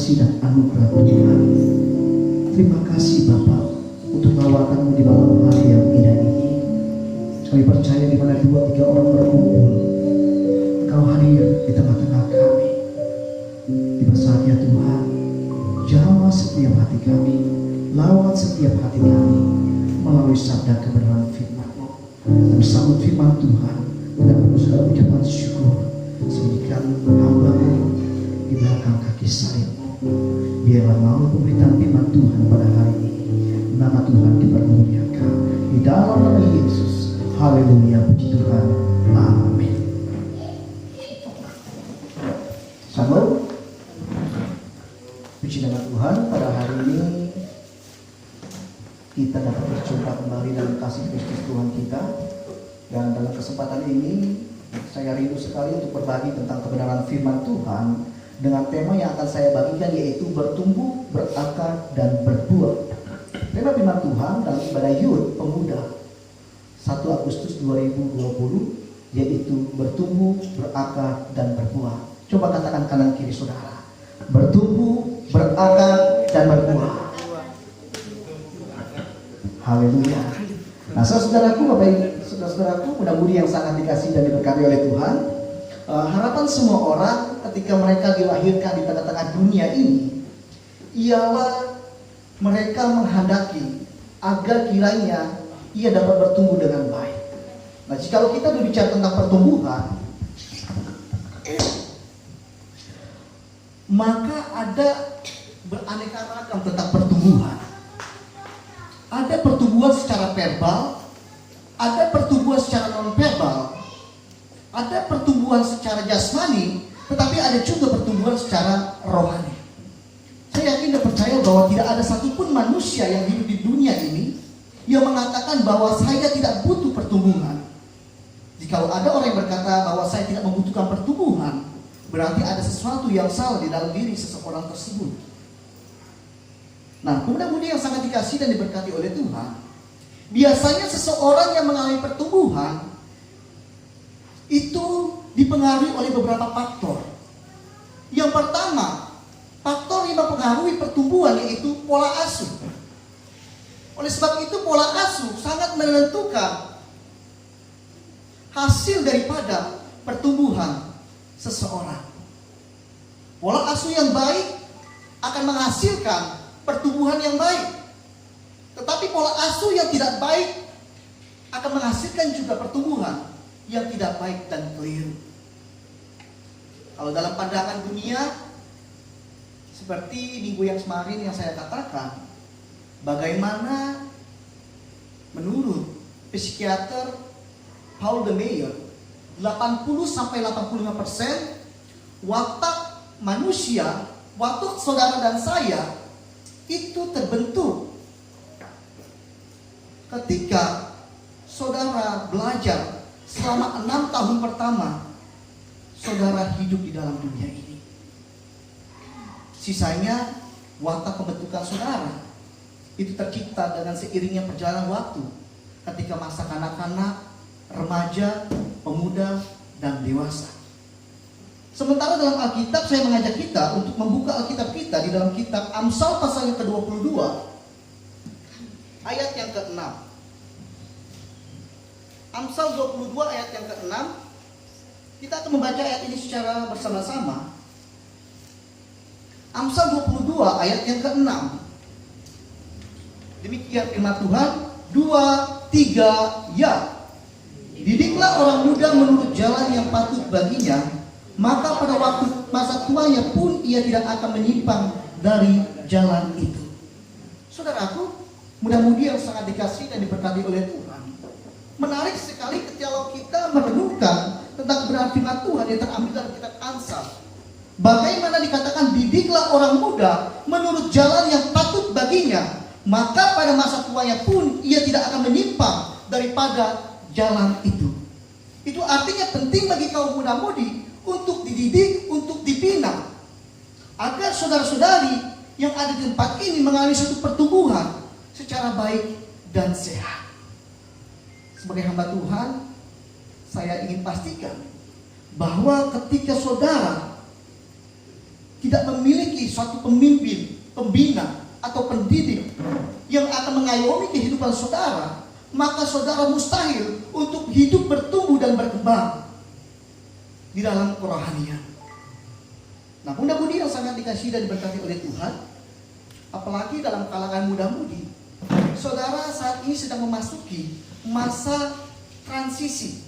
kasih dan anugerah Tuhan. Terima kasih Bapa untuk lawatan-Mu di malam hari yang indah ini. Kami percaya di mana 2-3 orang berkumpul, Engkau hadir di tengah-tengah kami. Tiba saatnya Tuhan, jamah setiap hati kami, lawat setiap hati kami melalui sabda kebenaran firman-Mu. Dan sambut firman Tuhan dengan penuh segala ucapan syukur, sediakan hamba-Mu di belakang kaki salib-Mu. Biarlah mau pemberitaan firman Tuhan pada hari ini, nama Tuhan dipermuliakan di dalam nama Yesus. Haleluya, puji Tuhan. Amin. Sambung. Puji nama Tuhan, pada hari ini kita dapat berjumpa kembali dalam kasih Kristus Tuhan kita. Dan dalam kesempatan ini saya rindu sekali untuk berbagi tentang kebenaran firman Tuhan dengan tema yang akan saya bagikan, yaitu bertumbuh, berakar, dan berbuah. Tema firman Tuhan dalam ibadah Yud Pemuda 1 Agustus 2020 yaitu bertumbuh, berakar, dan berbuah. Coba katakan kanan kiri saudara, bertumbuh, berakar, dan berbuah. Haleluya. Nah, saudaraku, Bapak, saudaraku, mudah-mudi yang sangat dikasihi dan diberkati oleh Tuhan. Harapan semua orang ketika mereka dilahirkan di tengah-tengah dunia ini ialah mereka menghendaki agar kiranya ia dapat bertumbuh dengan baik. Nah, jika kita berbicara tentang pertumbuhan, maka ada beraneka ragam tentang pertumbuhan. Ada pertumbuhan secara verbal, ada pertumbuhan secara non-verbal, ada pertumbuhan secara jasmani, tetapi ada juga pertumbuhan secara rohani. Saya yakin dan percaya bahwa tidak ada satupun manusia yang hidup di dunia ini yang mengatakan bahwa saya tidak butuh pertumbuhan. Jika ada orang yang berkata bahwa saya tidak membutuhkan pertumbuhan, berarti ada sesuatu yang salah di dalam diri seseorang tersebut. Nah, mudah-mudahan yang sangat dikasihi dan diberkati oleh Tuhan, biasanya seseorang yang mengalami pertumbuhan itu dipengaruhi oleh beberapa faktor. Yang pertama, faktor yang mempengaruhi pertumbuhan yaitu pola asuh. Oleh sebab itu pola asuh sangat menentukan hasil daripada pertumbuhan seseorang. Pola asuh yang baik akan menghasilkan pertumbuhan yang baik. Tetapi pola asuh yang tidak baik akan menghasilkan juga pertumbuhan yang tidak baik dan keliru. Kalau dalam pandangan dunia, seperti minggu yang kemarin yang saya katakan, bagaimana menurut psikiater Paul de Meyer, 80-85% watak manusia, watak saudara dan saya itu terbentuk ketika saudara belajar selama 6 tahun pertama saudara hidup di dalam dunia ini. Sisanya watak pembentukan saudara itu tercipta dengan seiringnya perjalanan waktu, ketika masa kanak-kanak, remaja, pemuda, dan dewasa. Sementara dalam Alkitab saya mengajak kita untuk membuka Alkitab kita di dalam kitab Amsal pasal yang ke-22 ayat yang ke-6. Amsal 22 ayat yang ke-6. Kita akan membaca ayat ini secara bersama-sama. Amsal 22 ayat yang ke-6. Demikian firman Tuhan, 2, 3, ya. Didiklah orang muda menurut jalan yang patut baginya, maka pada waktu masa tuanya pun ia tidak akan menyimpang dari jalan itu. Saudaraku, mudah-mudahan yang sangat dikasihi dan diberkati oleh Tuhan, menarik sekali ketika kita merenungkan tentang kebenaran firman Tuhan yang terambil dalam kitab Amsal. Bagaimana dikatakan didiklah orang muda menurut jalan yang patut baginya, maka pada masa tuanya pun ia tidak akan menyimpang daripada jalan itu. Itu artinya penting bagi kaum muda-mudi untuk dididik, untuk dibina, agar saudara-saudari yang ada di tempat ini mengalami suatu pertumbuhan secara baik dan sehat. Sebagai hamba Tuhan, saya ingin pastikan bahwa ketika saudara tidak memiliki suatu pemimpin, pembina, atau pendidik yang akan mengayomi kehidupan saudara, maka saudara mustahil untuk hidup bertumbuh dan berkembang di dalam kerohanian. Nah, mudah-mudi yang sangat dikasihi dan diberkati oleh Tuhan, apalagi dalam kalangan muda-mudi, saudara saat ini sedang memasuki masa transisi,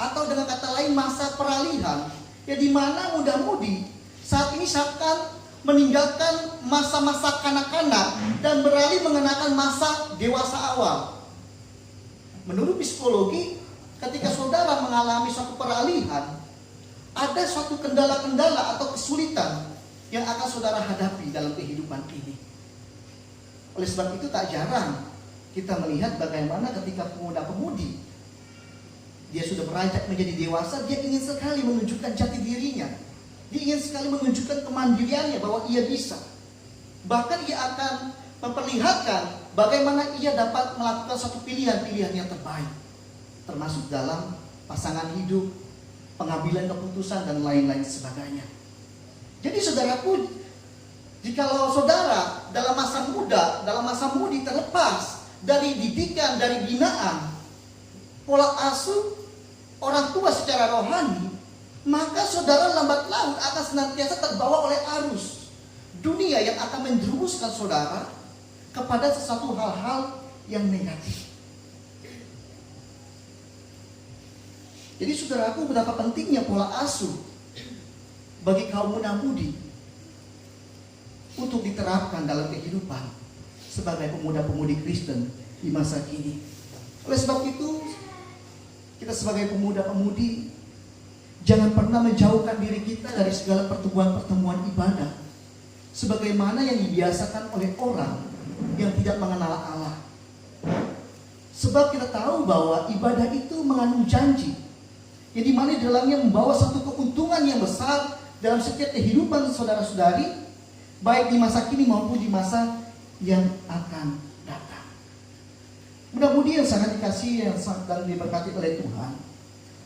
atau dengan kata lain masa peralihan, ya di mana muda-mudi saat ini akan meninggalkan masa-masa kanak-kanak dan beralih mengenakan masa dewasa awal. Menurut psikologi, ketika saudara mengalami suatu peralihan, ada suatu kendala-kendala atau kesulitan yang akan saudara hadapi dalam kehidupan ini. Oleh sebab itu tak jarang kita melihat bagaimana ketika pemuda-pemudi dia sudah beranjak menjadi dewasa, dia ingin sekali menunjukkan jati dirinya. Dia ingin sekali menunjukkan kemandiriannya bahwa ia bisa. Bahkan ia akan memperlihatkan bagaimana ia dapat melakukan suatu pilihan-pilihan yang terbaik, termasuk dalam pasangan hidup, pengambilan keputusan, dan lain-lain sebagainya. Jadi saudaraku, jikalau saudara dalam masa muda, dalam masa mudi terlepas dari didikan, dari binaan, pola asuh orang tua secara rohani, maka saudara lambat laun akan senantiasa terbawa oleh arus dunia yang akan menjerumuskan saudara kepada sesuatu hal-hal yang negatif. Jadi saudaraku, betapa pentingnya pola asuh bagi kaum muda-mudi untuk diterapkan dalam kehidupan sebagai pemuda-pemudi Kristen di masa kini. Oleh sebab itu, kita sebagai pemuda-pemudi jangan pernah menjauhkan diri kita dari segala pertemuan-pertemuan ibadah sebagaimana yang dibiasakan oleh orang yang tidak mengenal Allah. Sebab kita tahu bahwa ibadah itu mengandung janji, yang dimana di dalamnya membawa satu keuntungan yang besar dalam setiap kehidupan saudara-saudari, baik di masa kini maupun di masa yang akan datang. Mudah-mudahan yang sangat dikasihi, yang sangat diberkati oleh Tuhan,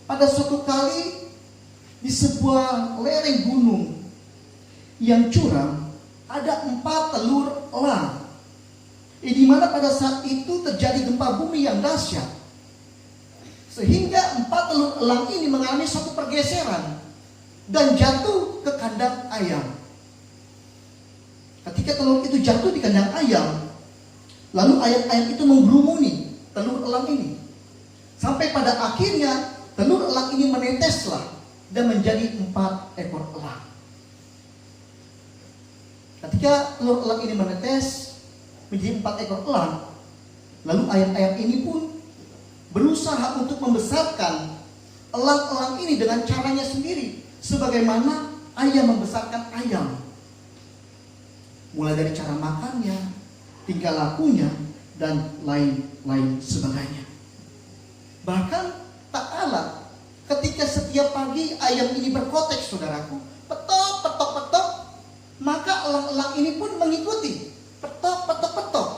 pada suatu kali di sebuah lereng gunung yang curam ada 4 telur elang, di mana pada saat itu terjadi gempa bumi yang dahsyat, sehingga 4 telur elang ini mengalami suatu pergeseran dan jatuh ke kandang ayam. Ketika telur itu jatuh di kandang ayam, lalu ayam-ayam itu menggerumuni telur elang ini, sampai pada akhirnya telur elang ini meneteslah dan menjadi 4 ekor elang. Ketika telur elang ini menetes menjadi 4 ekor elang, lalu ayam-ayam ini pun berusaha untuk membesarkan elang-elang ini dengan caranya sendiri, sebagaimana ayam membesarkan ayam. Mulai dari cara makannya, tingkah lakunya, dan lain-lain sebagainya. Bahkan tak kalah ketika setiap pagi ayam ini berkotek, saudaraku, petok, petok, petok, maka elang-elang ini pun mengikuti petok, petok, petok.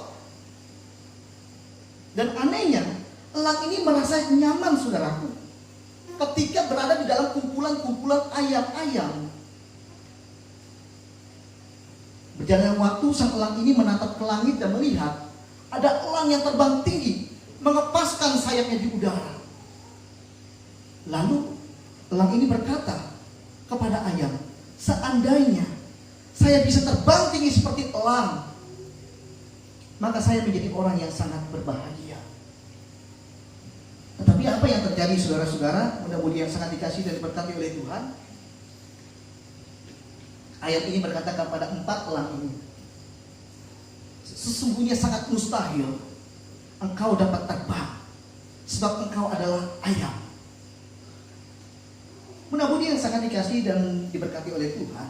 Dan anehnya, elang ini merasa nyaman, saudaraku, ketika berada di dalam kumpulan-kumpulan ayam-ayam. Berjalan waktu, sang elang ini menatap ke langit dan melihat ada elang yang terbang tinggi, mengepaskan sayapnya di udara. Lalu elang ini berkata kepada ayam, seandainya saya bisa terbang tinggi seperti elang, maka saya menjadi orang yang sangat berbahagia. Tetapi apa yang terjadi, saudara-saudara, mudah-mudahan yang sangat dikasihi dan diberkati oleh Tuhan? Ayat ini berkata kepada 4 elang ini, sesungguhnya sangat mustahil engkau dapat terbang, sebab engkau adalah ayam. Mudah-mudahan yang sangat dikasihi dan diberkati oleh Tuhan,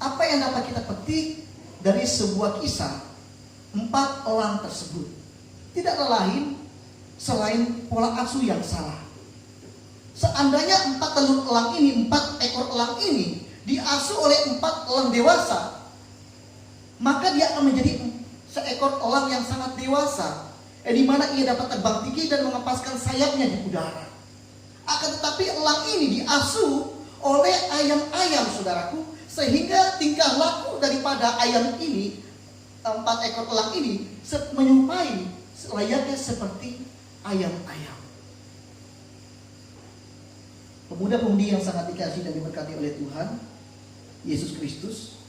apa yang dapat kita petik dari sebuah kisah 4 elang tersebut tidaklah lain selain pola asuh yang salah. Seandainya 4 telur elang ini, 4 ekor elang ini diasuh oleh 4 elang dewasa, maka dia akan menjadi seekor elang yang sangat dewasa, di mana ia dapat terbang tinggi dan mengepaskan sayapnya di udara. Akan tetapi elang ini diasuh oleh ayam-ayam, saudaraku, Sehingga tingkah laku daripada ayam ini, 4 ekor elang ini, menyerupai layaknya seperti ayam-ayam. Pemuda-pemudi yang sangat dikasihi dan diberkati oleh Tuhan Yesus Kristus,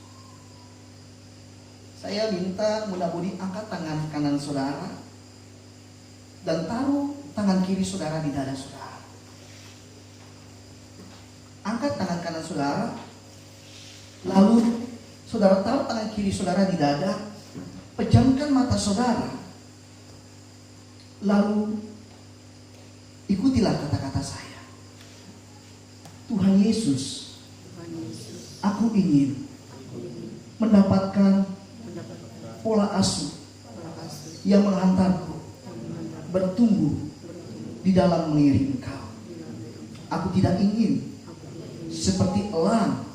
saya minta mudah-mudi angkat tangan kanan saudara dan taruh tangan kiri saudara di dada saudara. Angkat tangan kanan saudara, lalu saudara taruh tangan kiri saudara di dada, pejamkan mata saudara, lalu ikutilah kata-kata saya. Tuhan Yesus, aku ingin mendapatkan pola asuh yang menghantarku bertumbuh di dalam mengiring Engkau. Aku tidak ingin seperti elang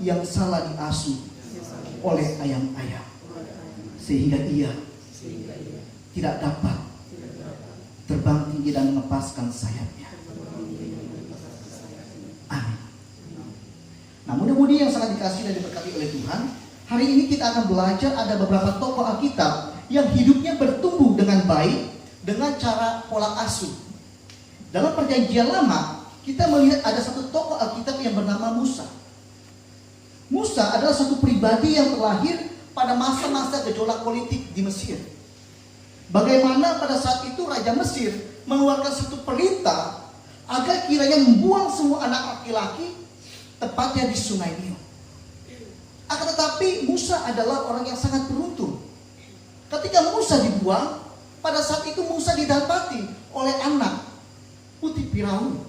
yang salah diasuh oleh ayam-ayam, sehingga ia tidak dapat terbang tinggi dan melepaskan sayapnya. Amin. Nah, mudah-mudi yang sangat dikasihi dan diberkati oleh Tuhan, hari ini kita akan belajar ada beberapa tokoh Alkitab yang hidupnya bertumbuh dengan baik dengan cara pola asuh. Dalam Perjanjian Lama, kita melihat ada satu tokoh Alkitab yang bernama Musa. Musa adalah satu pribadi yang terlahir pada masa-masa gejolak politik di Mesir. Bagaimana pada saat itu Raja Mesir mengeluarkan satu perintah agar kiranya membuang semua anak laki-laki tepatnya di Sungai Nil. Akan tetapi Musa adalah orang yang sangat beruntung. Ketika Musa dibuang, pada saat itu Musa didapati oleh anak putri Firaun,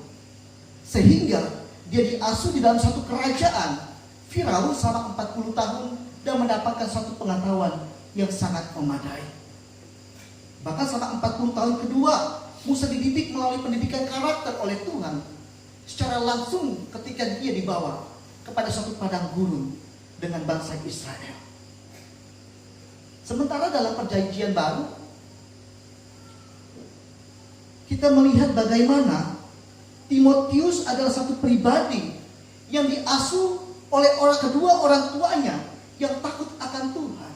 sehingga dia diasuh di dalam satu kerajaan Firaun selama 40 tahun dan mendapatkan satu pengetahuan yang sangat memadai. Bahkan selama 40 tahun kedua, Musa dididik melalui pendidikan karakter oleh Tuhan secara langsung ketika dia dibawa kepada satu padang gurun dengan bangsa Israel. Sementara dalam Perjanjian Baru, kita melihat bagaimana Timotius adalah satu pribadi yang diasuh oleh kedua orang tuanya yang takut akan Tuhan.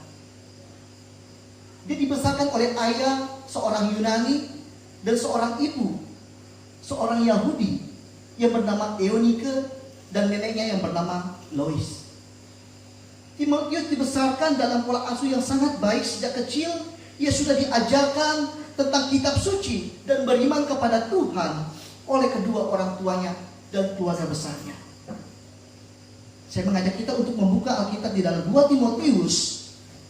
Dia dibesarkan oleh ayah seorang Yunani dan seorang ibu, seorang Yahudi yang bernama Eunike dan neneknya yang bernama Lois. Timotius dibesarkan dalam pola asuh yang sangat baik sejak kecil. Ia sudah diajarkan tentang kitab suci dan beriman kepada Tuhan oleh kedua orang tuanya dan keluarga besarnya. Saya mengajak kita untuk membuka Alkitab di dalam 2 Timotius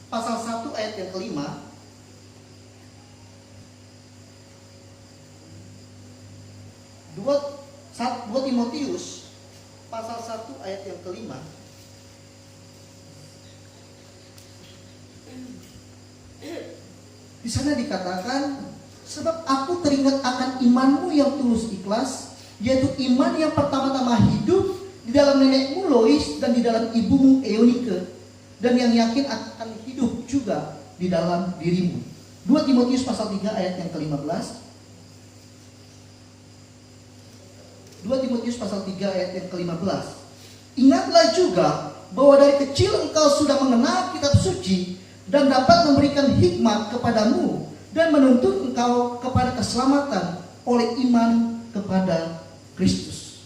pasal 1 ayat yang kelima. 2 Timotius pasal 1 ayat yang kelima. Di sana dikatakan, sebab aku teringat akan imanmu yang tulus ikhlas, yaitu iman yang pertama-tama hidup di dalam nenekmu Lois dan di dalam ibumu Eunike, dan yang yakin akan hidup juga di dalam dirimu. 2 Timotius pasal 3 ayat yang ke-15. 2 Timotius pasal 3 ayat yang ke-15. Ingatlah juga bahwa dari kecil engkau sudah mengenal kitab suci dan dapat memberikan hikmat kepadamu dan menuntut engkau kepada keselamatan oleh iman kepada Kristus.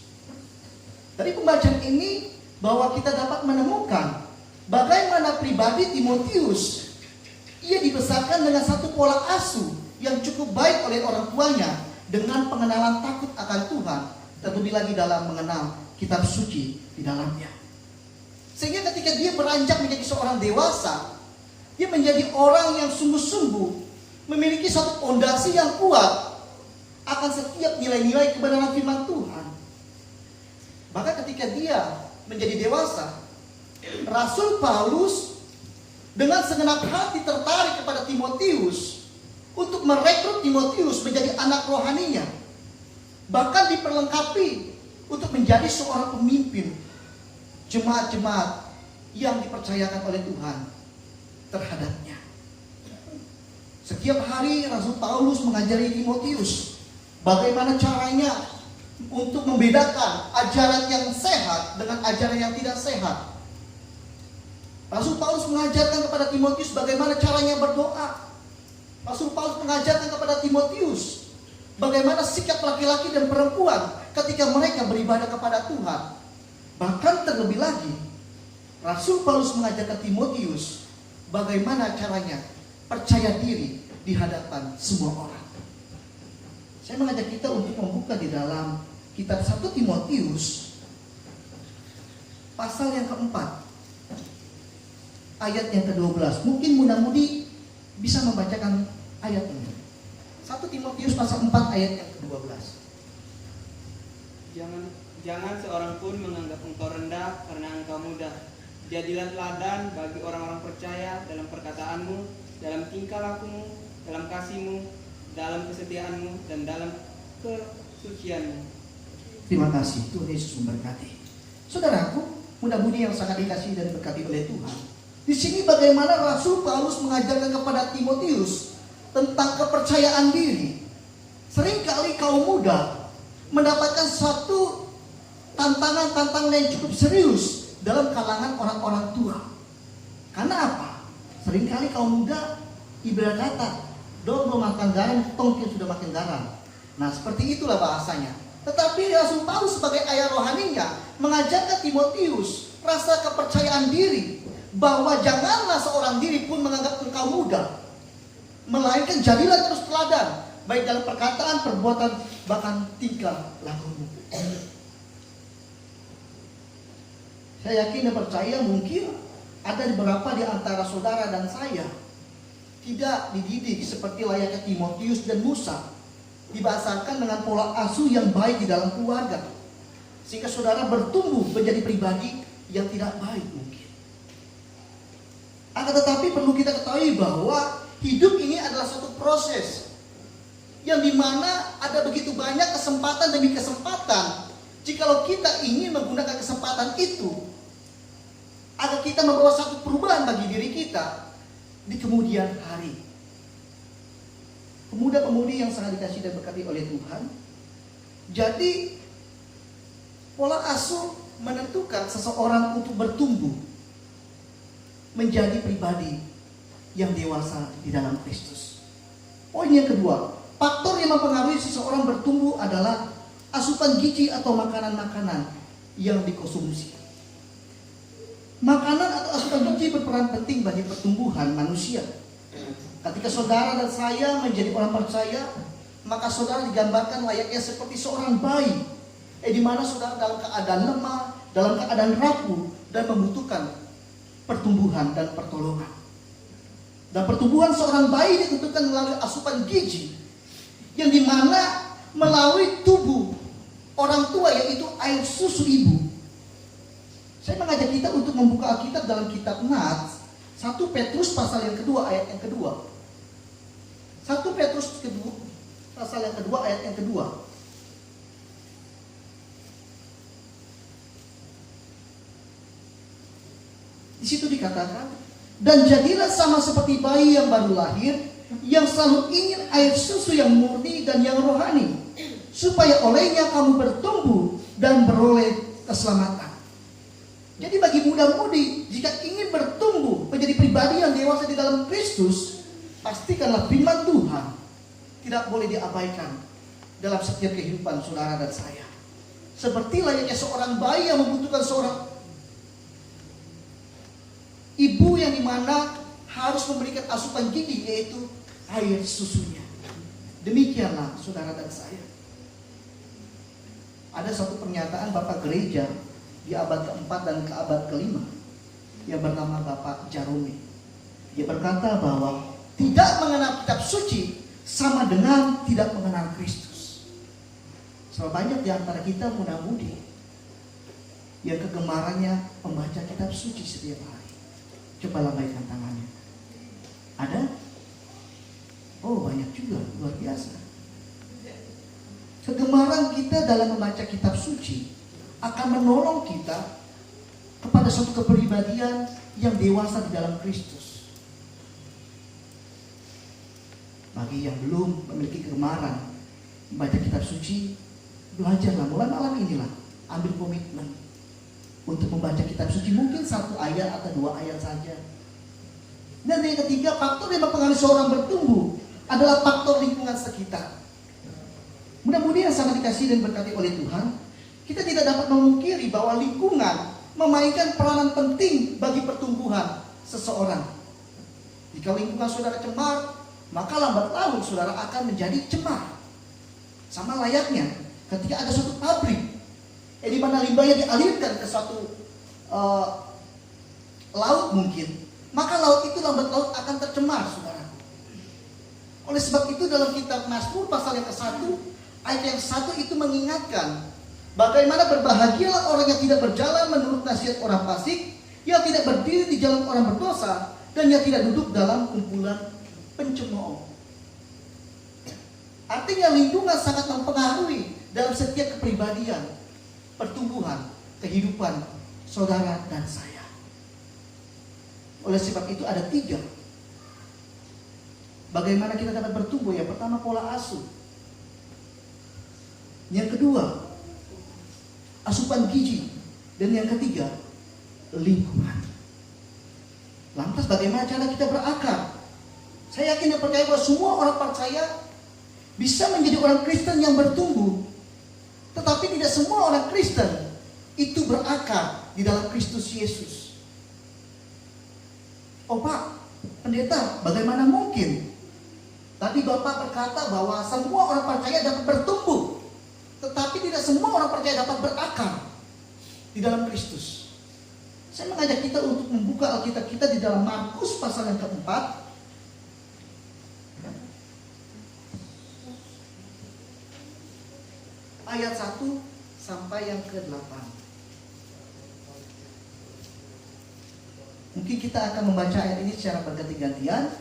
Dari pembacaan ini bahwa kita dapat menemukan bagaimana pribadi Timotius, ia dibesarkan dengan satu pola asuh yang cukup baik oleh orang tuanya dengan pengenalan takut akan Tuhan, terlebih lagi dalam mengenal kitab suci di dalamnya. Sehingga ketika dia beranjak menjadi seorang dewasa, dia menjadi orang yang sungguh-sungguh memiliki satu fondasi yang kuat akan setiap nilai-nilai kebenaran firman Tuhan. Bahkan ketika dia menjadi dewasa, Rasul Paulus dengan segenap hati tertarik kepada Timotius untuk merekrut Timotius menjadi anak rohaninya. Bahkan diperlengkapi untuk menjadi seorang pemimpin jemaat-jemaat yang dipercayakan oleh Tuhan terhadapnya. Setiap hari Rasul Paulus mengajari Timotius bagaimana caranya untuk membedakan ajaran yang sehat dengan ajaran yang tidak sehat, Rasul Paulus mengajarkan kepada Timotius bagaimana caranya berdoa. Rasul Paulus mengajarkan kepada Timotius bagaimana sikap laki-laki dan perempuan ketika mereka beribadah kepada Tuhan. Bahkan terlebih lagi, Rasul Paulus mengajarkan Timotius bagaimana caranya percaya diri di hadapan semua orang. Saya mengajak kita untuk membuka di dalam kitab 1 Timotius pasal yang keempat, ayat yang ke-12. Mungkin mudah-mudi bisa membacakan ayat ini. 1 Timotius pasal 4 ayat yang ke-12. Jangan seorang pun menganggap engkau rendah karena engkau muda. Jadilah teladan bagi orang-orang percaya dalam perkataanmu, dalam tingkah lakumu, dalam kasihmu, dalam kesetiaanmu, dan dalam kesucianmu. Terima kasih, Tuhan Yesus memberkati. Saudaraku, mudah-mudi yang sangat dikasihi dan diberkati oleh Tuhan. Di sini bagaimana Rasul Paulus mengajarkan kepada Timotius tentang kepercayaan diri. Seringkali kaum muda mendapatkan suatu tantangan yang cukup serius dalam kalangan orang-orang tua. Karena apa? Seringkali kaum muda ibarat kata, "Do belum makan garam, tong sudah makan garam." Nah, seperti itulah bahasanya. Tetapi Rasul Paulus sebagai ayah rohaninya mengajarkan Timotius rasa kepercayaan diri, bahwa janganlah seorang diri pun menganggap engkau muda, melainkan jadilah terus teladan, baik dalam perkataan, perbuatan, bahkan tingkah lakumu. Saya yakin dan percaya mungkin ada beberapa di antara saudara dan saya tidak dididik seperti layaknya Timotius dan Musa, dibasarkan dengan pola asuh yang baik di dalam keluarga, sehingga saudara bertumbuh menjadi pribadi yang tidak baik mungkin. Akan tetapi perlu kita ketahui bahwa hidup ini adalah suatu proses yang dimana ada begitu banyak kesempatan demi kesempatan. Jikalau kita ingin menggunakan kesempatan itu agar kita membawa satu perubahan bagi diri kita di kemudian hari. Pemuda-pemudi yang sangat dikasihi dan berkati oleh Tuhan, jadi pola asuh menentukan seseorang untuk bertumbuh menjadi pribadi yang dewasa di dalam Kristus. Poin yang kedua, faktor yang mempengaruhi seseorang bertumbuh adalah asupan gizi atau makanan-makanan yang dikonsumsi. Makanan atau asupan gizi berperan penting bagi pertumbuhan manusia. Ketika saudara dan saya menjadi orang percaya, maka saudara digambarkan layaknya seperti seorang bayi, di mana saudara dalam keadaan lemah, dalam keadaan rapuh, dan membutuhkan pertumbuhan dan pertolongan. Dan pertumbuhan seorang bayi ditentukan melalui asupan gizi, yang dimana melalui tubuh orang tua, yaitu air susu ibu. Saya mengajak kita untuk membuka Alkitab dalam kitab Nats 1 Petrus pasal yang kedua ayat yang kedua. 1 Petrus kedua, pasal yang kedua ayat yang kedua. Di situ dikatakan, dan jadilah sama seperti bayi yang baru lahir, yang selalu ingin air susu yang murni dan yang rohani, supaya olehnya kamu bertumbuh dan beroleh keselamatan. Jadi bagi muda-mudi, jika ingin bertumbuh menjadi pribadi yang dewasa di dalam Kristus, pastikanlah firman Tuhan tidak boleh diabaikan dalam setiap kehidupan saudara dan saya. Seperti layaknya seorang bayi yang membutuhkan seorang ibu yang dimana harus memberikan asupan gizi, yaitu air susunya. Demikianlah saudara dan saya. Ada satu pernyataan Bapak Gereja di abad keempat dan ke abad kelima yang bernama Bapak Jarome. Dia berkata bahwa tidak mengenal kitab suci sama dengan tidak mengenal Kristus. Sebab banyak di antara kita muda-mudi yang kegemarannya membaca kitab suci setiap hari. Coba lambaikan tangannya. Ada? Oh, banyak juga, luar biasa. Kegemaran kita dalam membaca kitab suci akan menolong kita kepada suatu kepribadian yang dewasa di dalam Kristus. Bagi yang belum memiliki kegemaran membaca kitab suci, belajarlah mulai malam inilah, ambil komitmen untuk membaca kitab suci, mungkin 1 ayat atau 2 ayat saja. Dan yang ketiga, faktor yang mempengaruhi seorang bertumbuh adalah faktor lingkungan sekitar. Mudah-mudahan sangat dikasihi dan berkati oleh Tuhan, kita tidak dapat memungkiri bahwa lingkungan memainkan peranan penting bagi pertumbuhan seseorang. Jika lingkungan saudara cemar, maka lambat laun saudara akan menjadi cemar. Sama layaknya ketika ada suatu pabrik di mana limbahnya dialirkan ke suatu laut mungkin, maka laut itu lambat laun akan tercemar, saudara. Oleh sebab itu dalam kitab Mazmur pasal yang ke-1 ayat yang 1 itu mengingatkan bagaimana berbahagialah orang yang tidak berjalan menurut nasihat orang fasik, yang tidak berdiri di jalan orang berdosa, dan yang tidak duduk dalam kumpulan pencemooh. Artinya lingkungan sangat mempengaruhi dalam setiap kepribadian, pertumbuhan, kehidupan saudara dan saya. Oleh sebab itu ada 3. Bagaimana kita dapat bertumbuh? Yang pertama, pola asuh. Yang kedua, asupan gizi. Dan yang ketiga, lingkungan. Lantas bagaimana cara kita berakar? Saya yakin dan percaya bahwa semua orang percaya bisa menjadi orang Kristen yang bertumbuh. Tetapi tidak semua orang Kristen itu berakar di dalam Kristus Yesus. Oh Pak, pendeta, bagaimana mungkin? Tadi Bapak berkata bahwa semua orang percaya dapat bertumbuh, tetapi tidak semua orang percaya dapat berakar di dalam Kristus. Saya mengajak kita untuk membuka Alkitab kita di dalam Markus pasal yang ke-4. Ayat 1 sampai yang ke-8. Mungkin kita akan membaca ayat ini secara berganti-gantian.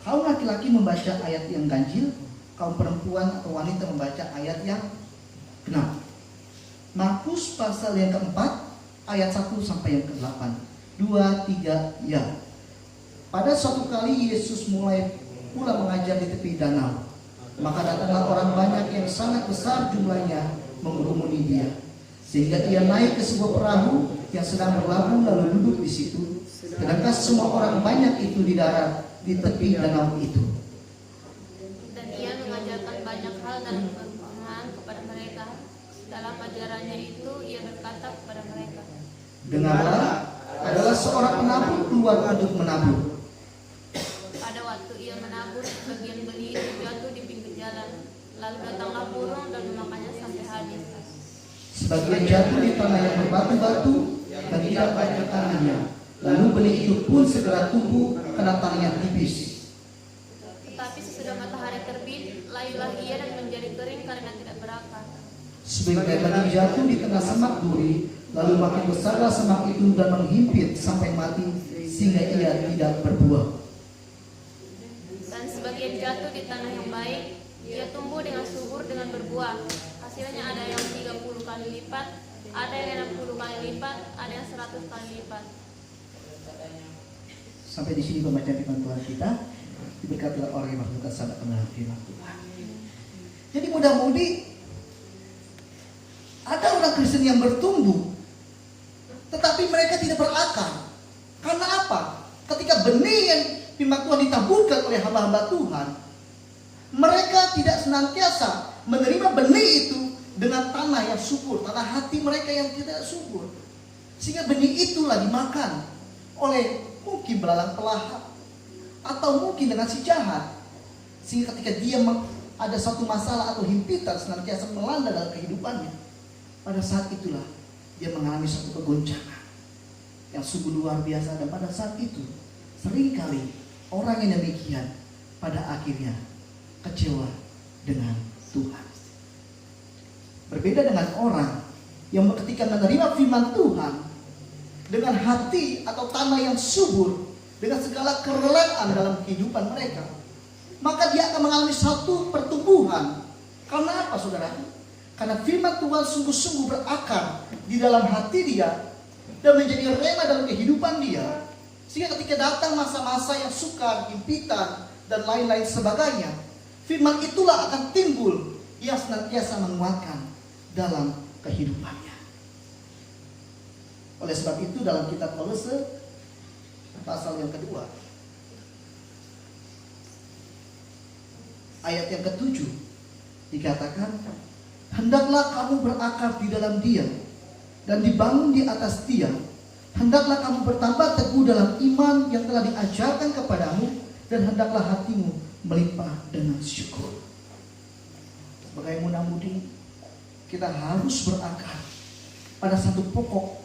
Kaum laki-laki membaca ayat yang ganjil, kaum perempuan atau wanita membaca ayat yang genap. Markus pasal yang ke-4 ayat 1 sampai yang ke-8. 2, 3, ya. Pada suatu kali Yesus mulai pula mengajar di tepi danau. Maka datanglah orang banyak yang sangat besar jumlahnya mengerumuni dia, sehingga ia naik ke sebuah perahu yang sedang berlabuh lalu duduk di situ. Sedangkan semua orang banyak itu di darat di tepi danau itu. Dan ia mengajarkan banyak hal dalam perumpamaan kepada mereka. Dalam ajarannya itu ia berkata kepada mereka, Dengarlah, adalah seorang penabur keluar untuk menabur. pada waktu ia menabur, sebagian benih itu jatuh di pinggir jalan. Lalu datanglah burung dan memakannya sampai habis. Sebagian jatuh di tanah yang berbatu-batu dan tidak banyak tanahnya. Lalu benih itu pun segera tumbuh karena tanahnya tipis. Tetapi sesudah matahari terbit, layulah ia dan menjadi kering karena tidak berakar. Sebagian benih jatuh di tengah semak duri, lalu makin besarlah semak itu dan menghimpit sampai mati, sehingga ia tidak berbuah. Dan sebagian jatuh di tanah yang baik, ia tumbuh dengan subur dengan berbuah. Hasilnya ada yang 30 kali lipat, ada yang 60 kali lipat, ada yang 100 kali lipat. Sampai di sini pembacaan firman Tuhan kita. Diberkatilah orang yang melakukan sahabat kebenaran firman Tuhan. Jadi mudah-mudi ada orang Kristen yang bertumbuh, tetapi mereka tidak berakar. Karena apa? Ketika benih yang firman Tuhan ditaburkan oleh hamba-hamba Tuhan, mereka tidak senantiasa menerima benih itu dengan tanah yang subur, tanah hati mereka yang tidak subur. Sehingga benih itulah dimakan oleh mungkin belalang pelahap atau mungkin dengan si jahat. Sehingga ketika dia ada satu masalah atau himpitan senantiasa melanda dalam kehidupannya, pada saat itulah dia mengalami satu kegoncangan yang sungguh luar biasa. Dan pada saat itu seringkali orang yang demikian pada akhirnya kecewa dengan Tuhan. Berbeda dengan orang yang ketika menerima firman Tuhan dengan hati atau tanah yang subur, dengan segala kerelaan dalam kehidupan mereka, maka dia akan mengalami satu pertumbuhan. Karena apa, saudara? Karena firman Tuhan sungguh-sungguh berakar di dalam hati dia dan menjadi rema dalam kehidupan dia. Sehingga ketika datang masa-masa yang sukar, himpitan, dan lain-lain sebagainya, firman itulah akan timbul yang senantiasa menguatkan dalam kehidupannya. Oleh sebab itu dalam kitab Kolose pasal yang kedua ayat yang ke-7 dikatakan, hendaklah kamu berakar di dalam Dia dan dibangun di atas Dia. Hendaklah kamu bertambah teguh dalam iman yang telah diajarkan kepadamu, dan hendaklah hatimu melimpah dengan syukur. Sebagai muda-mudi, kita harus berakar pada satu pokok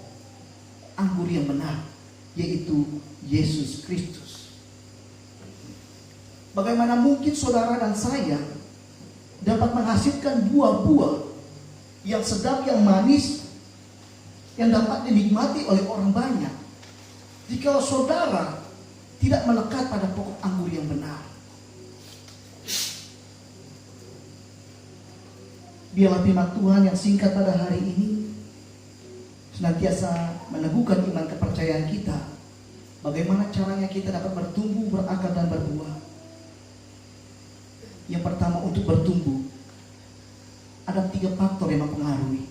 anggur yang benar, yaitu Yesus Kristus. Bagaimana mungkin saudara dan saya dapat menghasilkan buah-buah yang sedap, yang manis, yang dapat dinikmati oleh orang banyak, jika saudara tidak melekat pada pokok anggur yang benar? Biarlah firman Tuhan yang singkat pada hari ini senantiasa meneguhkan iman kepercayaan kita. Bagaimana caranya kita dapat bertumbuh, berakar, dan berbuah? Yang pertama, untuk bertumbuh ada 3 faktor yang mempengaruhi.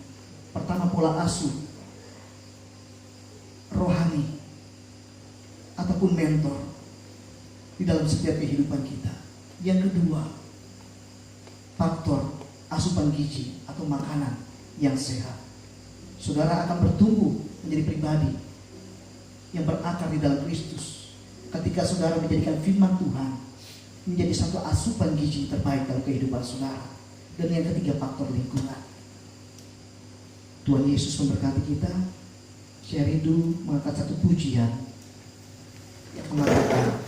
Pertama, pola asuh rohani ataupun mentor di dalam setiap kehidupan kita. Yang kedua, faktor asupan gizi atau makanan yang sehat. Saudara akan bertumbuh menjadi pribadi yang berakar di dalam Kristus ketika saudara menjadikan firman Tuhan menjadi satu asupan gizi terbaik dalam kehidupan saudara. Dan yang ketiga, faktor lingkungan. Tuhan Yesus memberkati kita. Saya rindu mengangkat satu pujian yang mengatakan,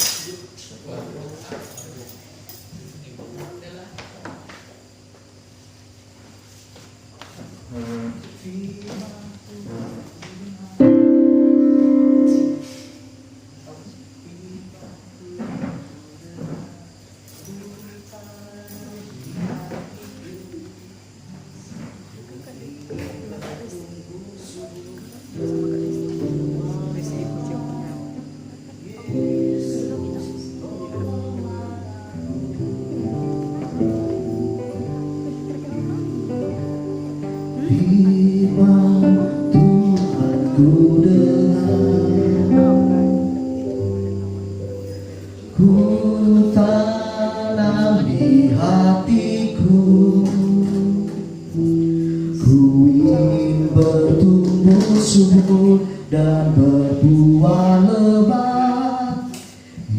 dan berbuah lebat.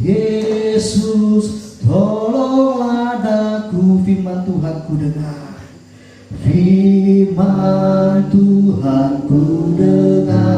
Yesus, tolonglah daku. Firman Tuhan ku dengar, firman Tuhan ku dengar.